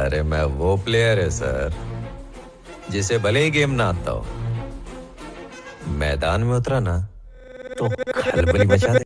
अरे मैं वो प्लेयर है सर जिसे भले ही गेम ना आता हो, मैदान में उतरा ना तो खलबली मचा दे।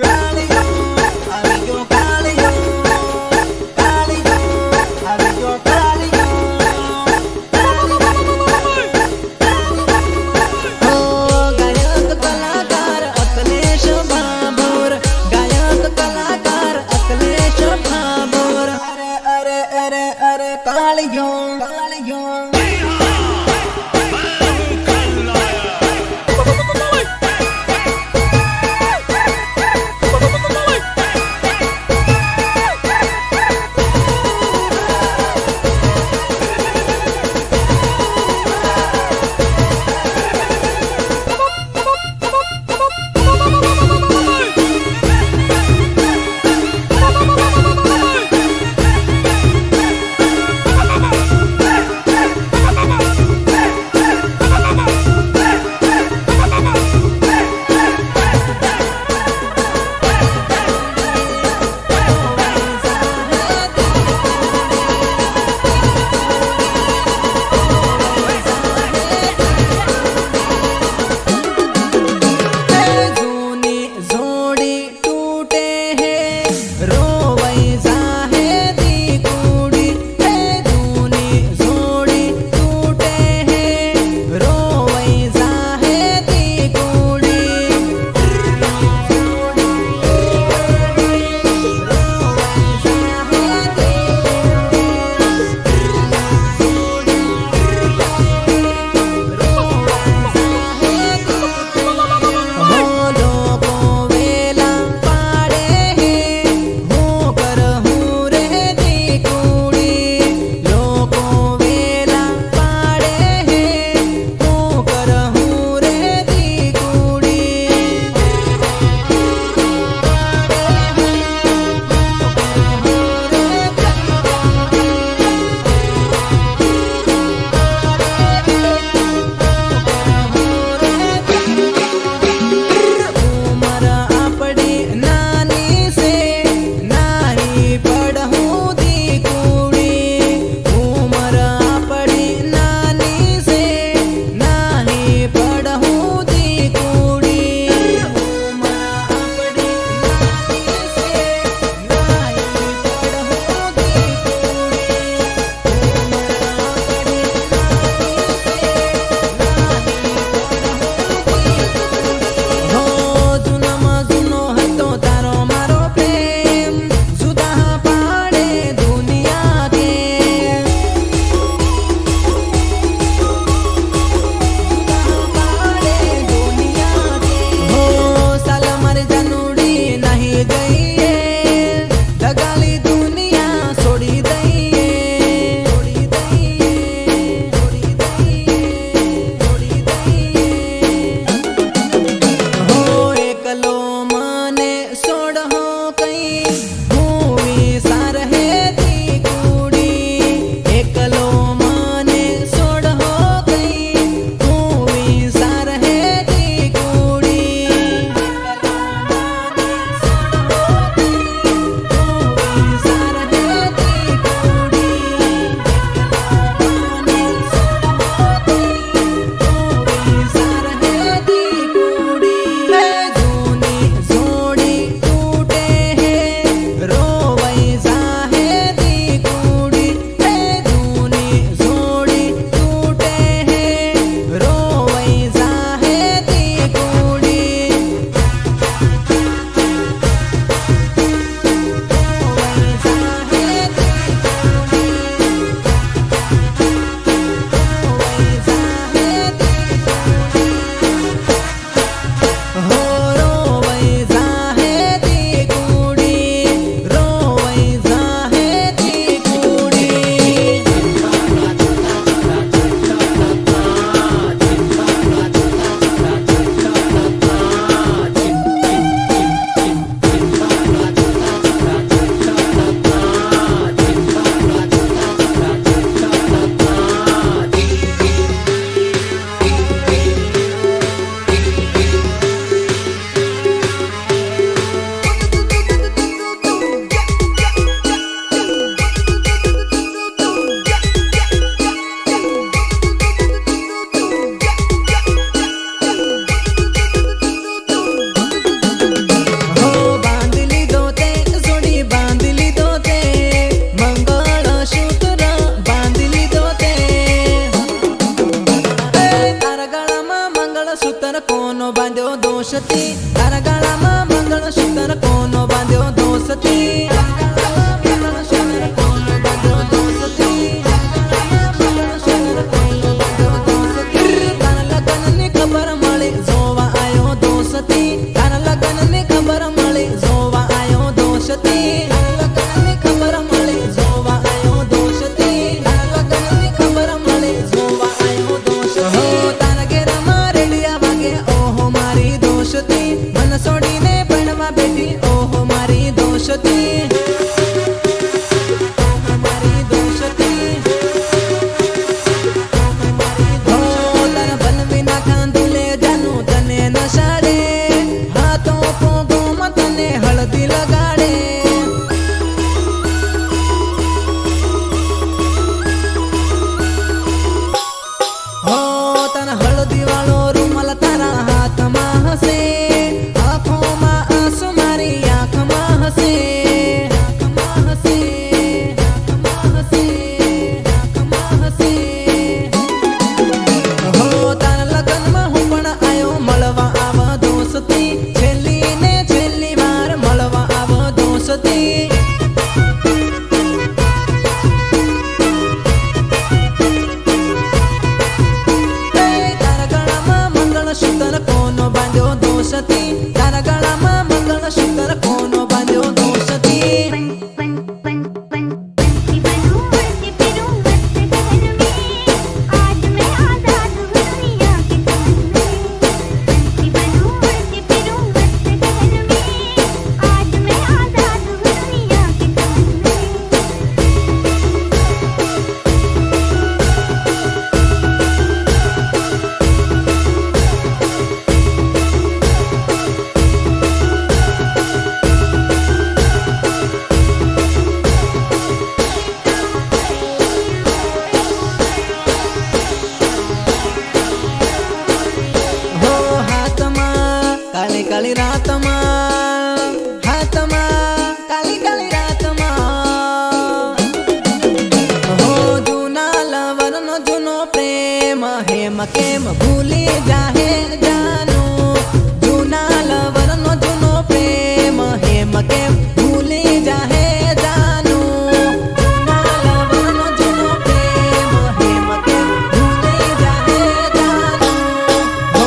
કેમ ભૂલી જાહે જાનું જૂના લવરનો જૂનો પ્રેમ હેમ કેમ ભૂલી જાહે જાનું જૂના લવરનો જૂનો પ્રેમ હેમ કેમ ભૂલી જાહે જાનું હો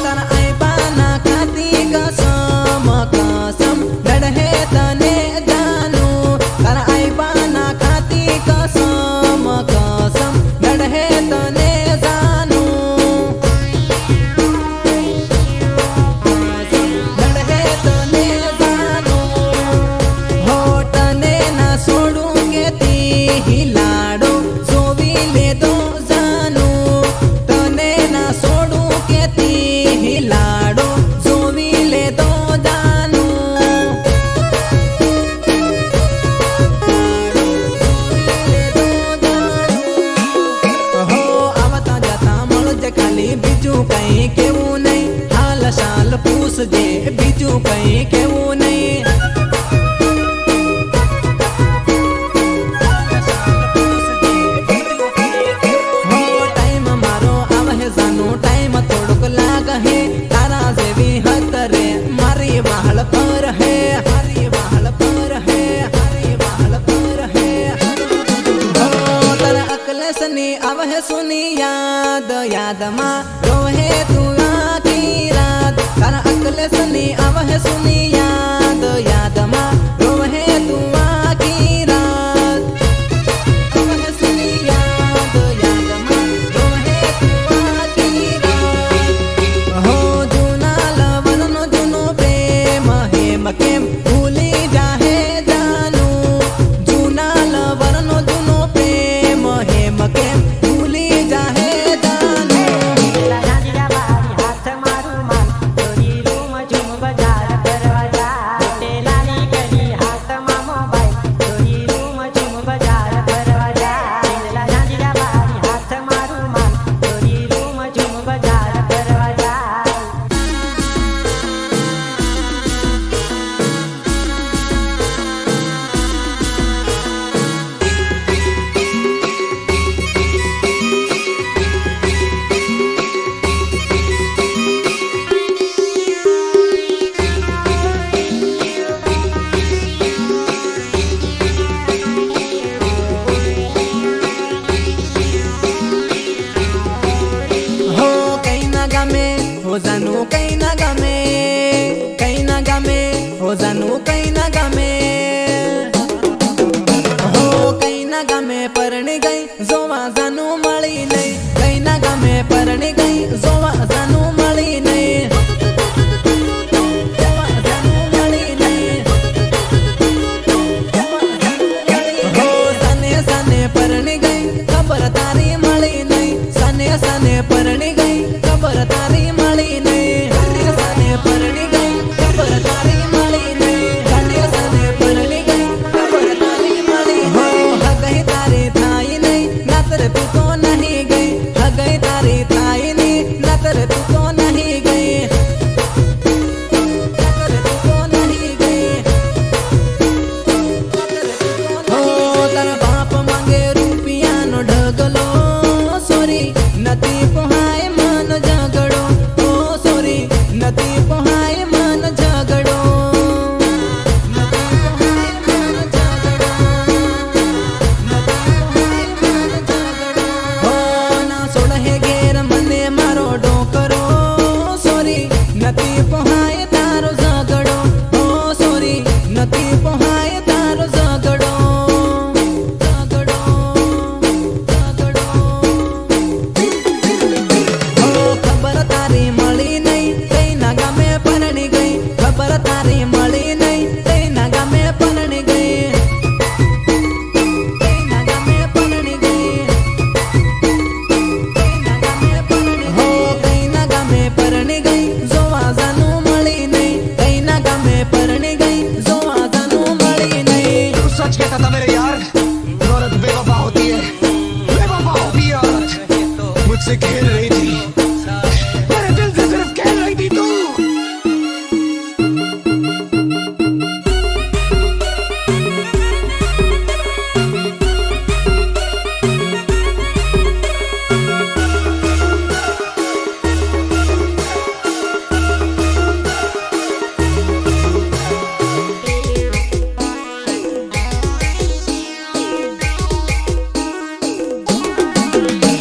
તારા આઈબાના ખાતી કસમ કસમ લડહે તને જાનું તારા આઈબાના ખાતી કસમ કસમ લડહે તને બીજું કઈ કેવું નહીં હાલ શાલ પૂછજે બીજું કઈ કેવું નહીં ટાઈમ મારો આવે જાનું ટાઈમ થોડુંક લાગે હે તારા જેવી હત રે મારી વાહળ પર હે મારી વાહળ પર હે મારી વાહળ પર હે તારા અકલેશની આવે સુની યાદ યાદમાં રોહે તું આખી રાત તારા અકલેશની આવે સુની યાદ યાદમાં રોહે તું આખી રાત આવે સુની યાદ યાદમાં રોહે તું આખી રાત હો જૂના લવરનો જૂનો પ્રેમ હેમ કેમ ભૂલી જાહે જાનું જૂના લવરનો જૂનો પ્રેમ હેમ કેમ ભૂલી જાહે હો જાનું કઈ ના ગમે હો જાનું કઈ ના ગમે હો કઈ ના ગમે પરણી ગઈ જોવા જાનું મળી નહીં કઈ ના ગમે પરણી ગઈ જોવા જાનું મળી નહીં હો સને સને પરણી ગઈ ખબર તારી મળી નહીં સને સને પરણી ગઈ ખબર તારી મળી નહીં સને પરણી ગઈ ખબર તારી મળી નહીં સને પરણી ગઈ ખબર તારી મળી નહીં હગઈ તારી થાય નહીં નતર તું તો નહીં ગઈ હગઈ તારી થાય નહીં નતર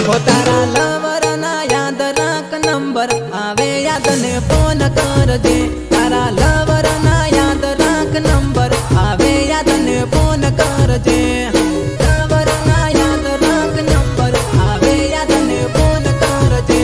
હો તારા લવરના યાદ રાખ નંબર આવે યાદ ને ફોન કરજે તારા લવરના યાદ રાખ નંબર આવે યાદ ને ફોન કરજે લવરના યાદ રાખ નંબર આવે યાદ ને ફોન કરજે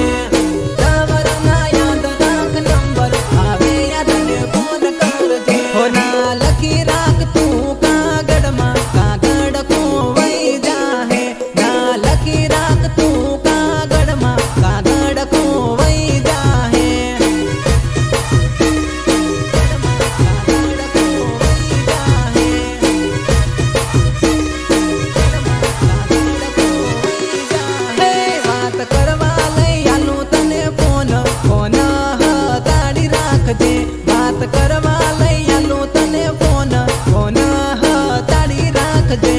લવરના યાદ રાખ નંબર આવે યાદ ને ફોન કરજે હો ના લખી રાખ તું કાગળમાં કાગળ ખોવાઈ જાહે ના લખી રાખ તું કાગળમાં કાગળ ખોવાઈ જાહે હે વાત કરવા લઈ આલું તને ફોન ફોન હતાડી રાખજે વાત કરવા લઈ આલું તને ફોન ફોન હતાડી રાખજે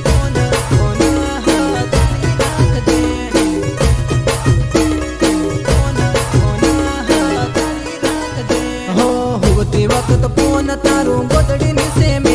ફોન ફોન હતાડી રાખજે ફોન ફોન હતાડી રાખજે હો હોતી વખત ફોન તારું ગોદડીની સેમ